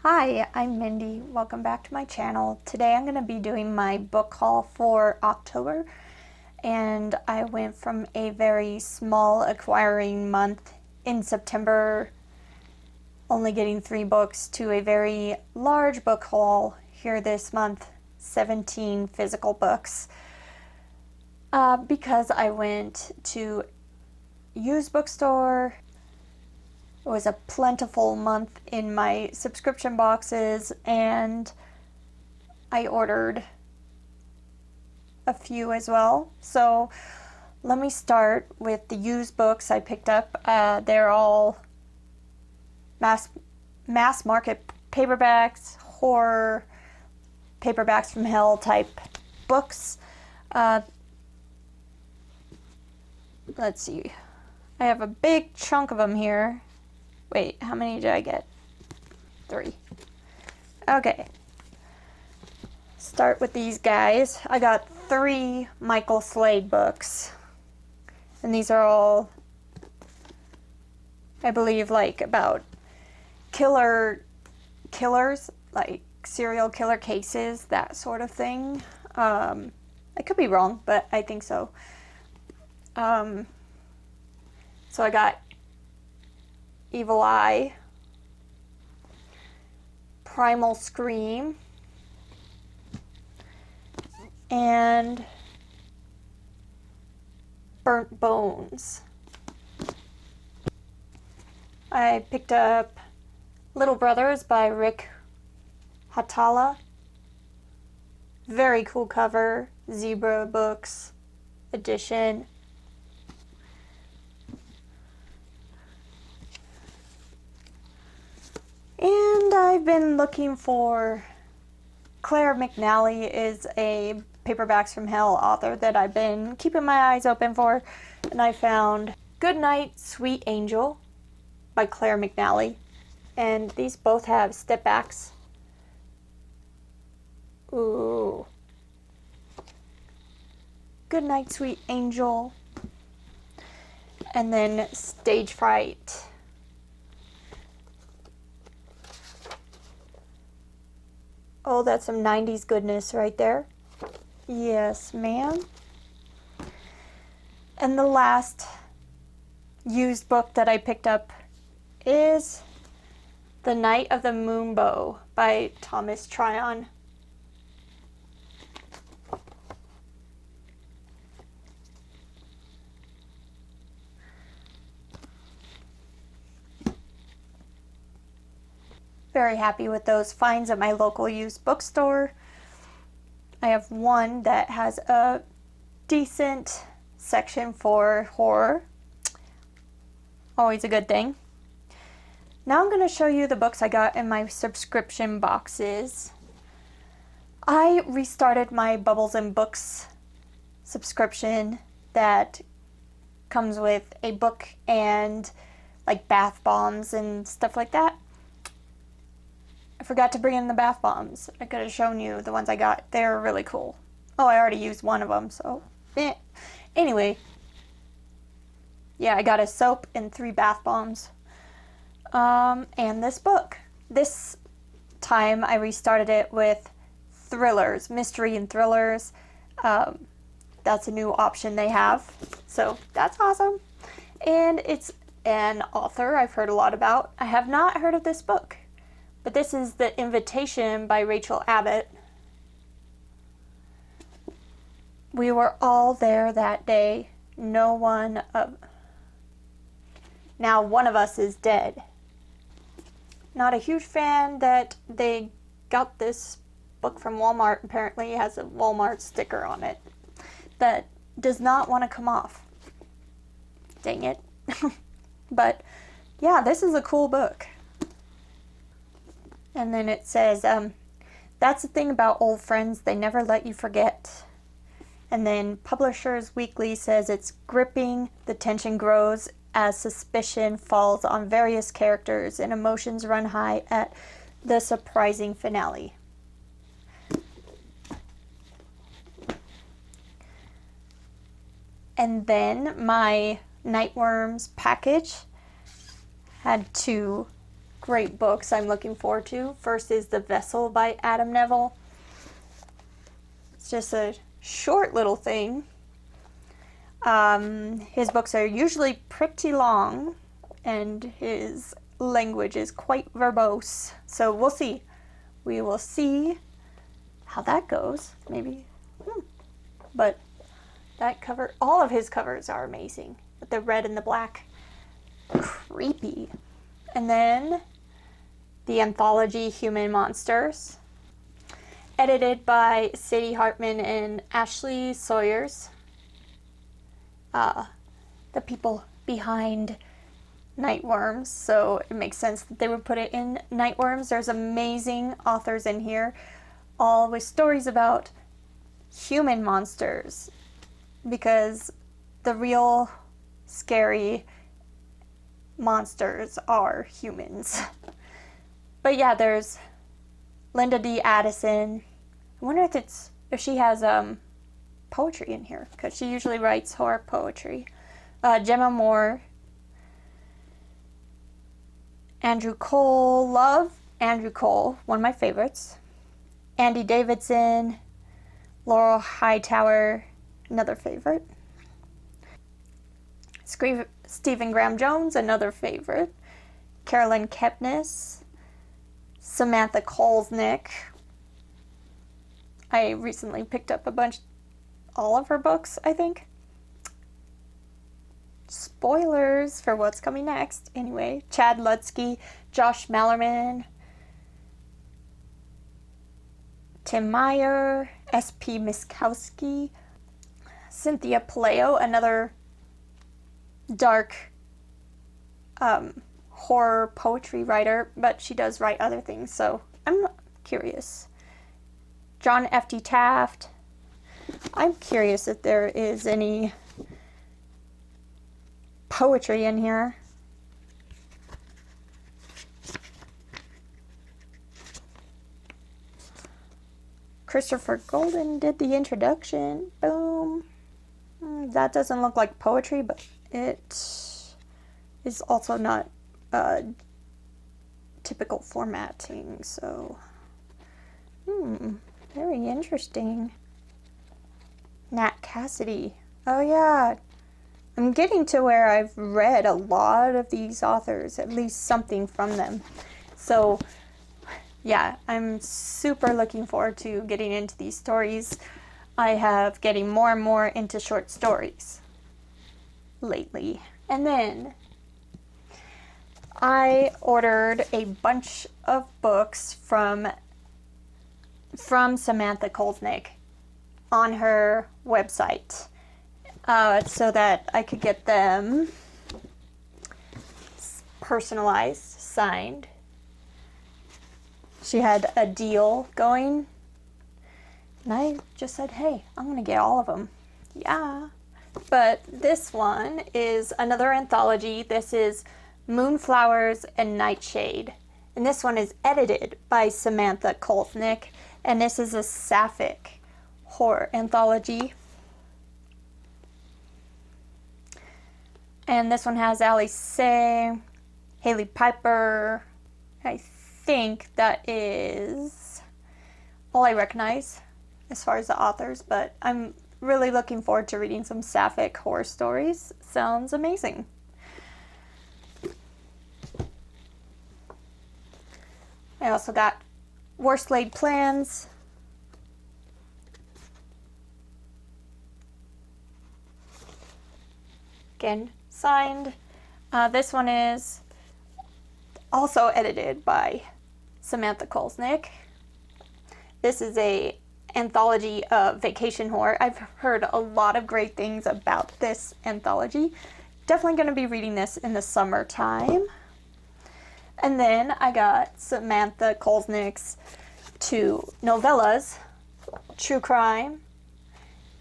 Hi, I'm Mindy. Welcome back to my channel. Today I'm going to be doing my book haul for October, and I went from a very small acquiring month in September, only getting 3 books, to a very large book haul here this month, 17 physical books, because I went to used bookstore. It was a plentiful month in my subscription boxes, and I ordered a few as well. So let me start with the used books I picked up. They're all mass market paperbacks, horror, paperbacks from hell type books. Let's see. I have a big chunk of them here. Wait, how many did I get? 3. Okay. Start with these guys. I got 3 Michael Slade books. And these are all, I believe, like about killers, like serial killer cases, that sort of thing. I could be wrong, but I think so. So I got Evil Eye, Primal Scream, and Burnt Bones. I picked up Little Brothers by Rick Hautala. Very cool cover, Zebra Books edition. And I've been looking for Clare McNally is a Paperbacks from Hell author that I've been keeping my eyes open for, and I found Goodnight, Sweet Angel by Clare McNally, and these both have stepbacks. Ooh. Goodnight, Sweet Angel, and then Stage Fright. Oh, that's some 90s goodness right there. Yes, ma'am. And the last used book that I picked up is The Night of the Moonbow by Thomas Tryon. Very happy with those finds at my local used bookstore. I have one that has a decent section for horror. Always a good thing. Now I'm going to show you the books I got in my subscription boxes. I restarted my Bubbles and Books subscription that comes with a book and like bath bombs and stuff like that. I forgot to bring in the bath bombs. I could have shown you the ones I got. They're really cool. Oh, I already used one of them, so anyway. Yeah, I got a soap and 3 bath bombs. And this book. This time I restarted it with thrillers, mystery and thrillers. That's a new option they have, so that's awesome. And it's an author I've heard a lot about. I have not heard of this book, but this is The Invitation by Rachel Abbott. We were all there that day. Now one of us is dead. Not a huge fan that they got this book from Walmart. Apparently it has a Walmart sticker on it that does not want to come off. Dang it. But yeah, this is a cool book. And then it says, that's the thing about old friends, they never let you forget. And then Publishers Weekly says it's gripping, the tension grows as suspicion falls on various characters and emotions run high at the surprising finale. And then my Nightworms package had 2 great books I'm looking forward to. First is The Vessel by Adam Nevill. It's just a short little thing. His books are usually pretty long, and his language is quite verbose. So we'll see. We will see how that goes. Maybe. But that cover, all of his covers are amazing. With the red and the black. Creepy. And then the anthology Human Monsters. Edited by Sadie Hartman and Ashley Sawyers. The people behind Nightworms, so it makes sense that they would put it in Nightworms. There's amazing authors in here, all with stories about human monsters, because the real scary monsters are humans. But yeah, there's Linda D. Addison. I wonder if she has poetry in here, because she usually writes horror poetry. Gemma Moore, Andrew Cole, love Andrew Cole, one of my favorites. Andy Davidson, Laurel Hightower, another favorite. Stephen Graham Jones, another favorite. Carolyn Kepnes, Samantha Kolesnik. I recently picked up all of her books, I think. Spoilers for what's coming next. Anyway, Chad Lutsky, Josh Mallerman, Tim Meyer, S.P. Miskowski, Cynthia Paleo, another dark horror poetry writer, but she does write other things, so I'm curious. John F.T. Taft. I'm curious if there is any poetry in here. Christopher Golden did the introduction. Boom. That doesn't look like poetry, but it is also not typical formatting, so very interesting. Nat Cassidy. Oh yeah, I'm getting to where I've read a lot of these authors, at least something from them. So yeah, I'm super looking forward to getting into these stories. I have getting more and more into short stories lately. And then I ordered a bunch of books from Samantha Kolesnik on her website so that I could get them personalized, signed. She had a deal going, and I just said, hey, I'm going to get all of them. Yeah. But this one is another anthology. This is Moonflowers and Nightshade. And this one is edited by Samantha Kolesnik. And this is a Sapphic horror anthology. And this one has Ali Say, Haley Piper. I think that is all I recognize as far as the authors, but I'm really looking forward to reading some Sapphic horror stories. Sounds amazing. I also got Worst Laid Plans. Again, signed. This one is also edited by Samantha Kolesnik. This is a anthology of vacation horror. I've heard a lot of great things about this anthology. Definitely going to be reading this in the summertime. And then I got Samantha Kolesnik's two novellas, True Crime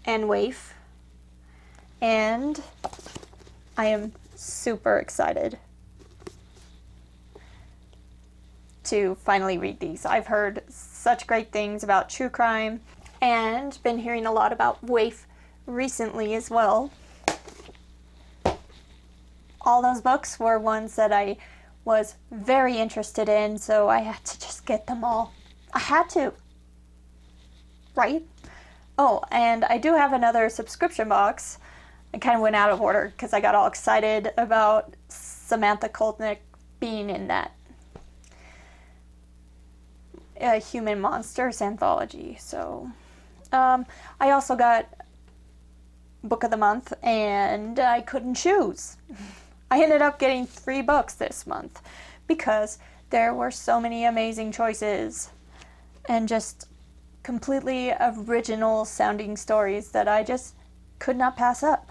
and Waif. And I am super excited to finally read these. I've heard such great things about True Crime and been hearing a lot about Waif recently as well. All those books were ones that I was very interested in, so I had to just get them all. I had to. Right? Oh, and I do have another subscription box. I kind of went out of order because I got all excited about Samantha Kolesnik being in that Human Monsters Anthology. So, I also got Book of the Month, and I couldn't choose. I ended up getting 3 books this month because there were so many amazing choices and just completely original sounding stories that I just could not pass up.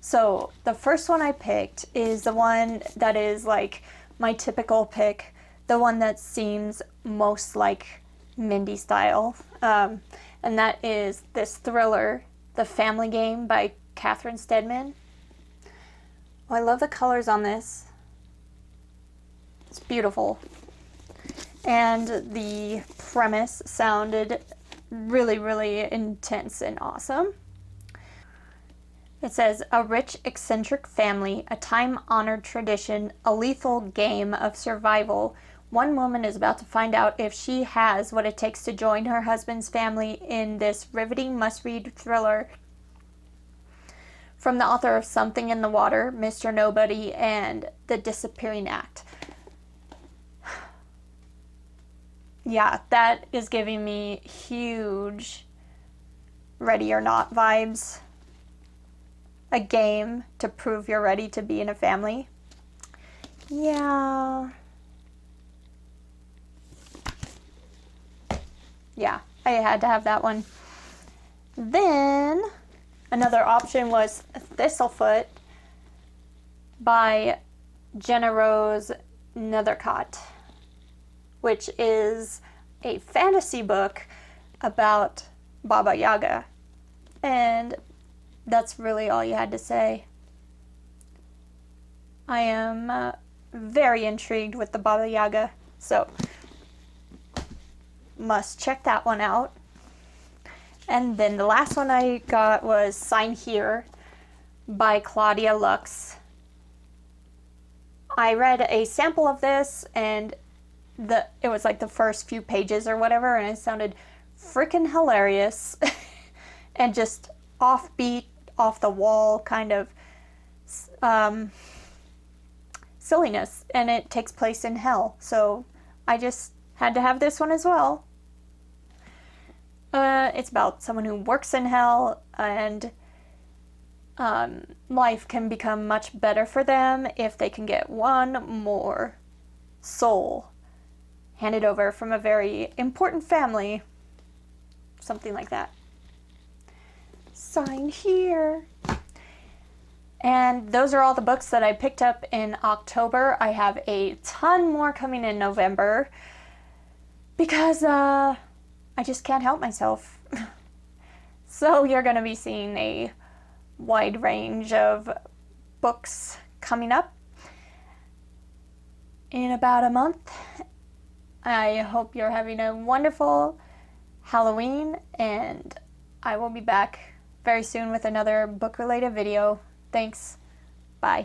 So the first one I picked is the one that is like my typical pick, the one that seems most like Mindy style, and that is this thriller, The Family Game by Catherine Steadman. Oh, I love the colors on this. It's beautiful. And the premise sounded really, really intense and awesome. It says, a rich, eccentric family, a time-honored tradition, a lethal game of survival. One woman is about to find out if she has what it takes to join her husband's family in this riveting must-read thriller. From the author of Something in the Water, Mr. Nobody, and The Disappearing Act. Yeah, that is giving me huge Ready or Not vibes. A game to prove you're ready to be in a family. Yeah. Yeah, I had to have that one. Then another option was Thistlefoot by GennaRose Nethercott, which is a fantasy book about Baba Yaga. And that's really all you had to say. I am very intrigued with the Baba Yaga, so must check that one out. And then the last one I got was Sign Here by Claudia Lux. I read a sample of this, and it was like the first few pages or whatever, and it sounded freaking hilarious and just offbeat, off the wall kind of silliness, and it takes place in hell, so I just had to have this one as well. It's about someone who works in hell, and life can become much better for them if they can get one more soul handed over from a very important family. Something like that. Sign here. And those are all the books that I picked up in October. I have a ton more coming in November because I just can't help myself. So you're going to be seeing a wide range of books coming up in about a month. I hope you're having a wonderful Halloween, and I will be back very soon with another book-related video. Thanks.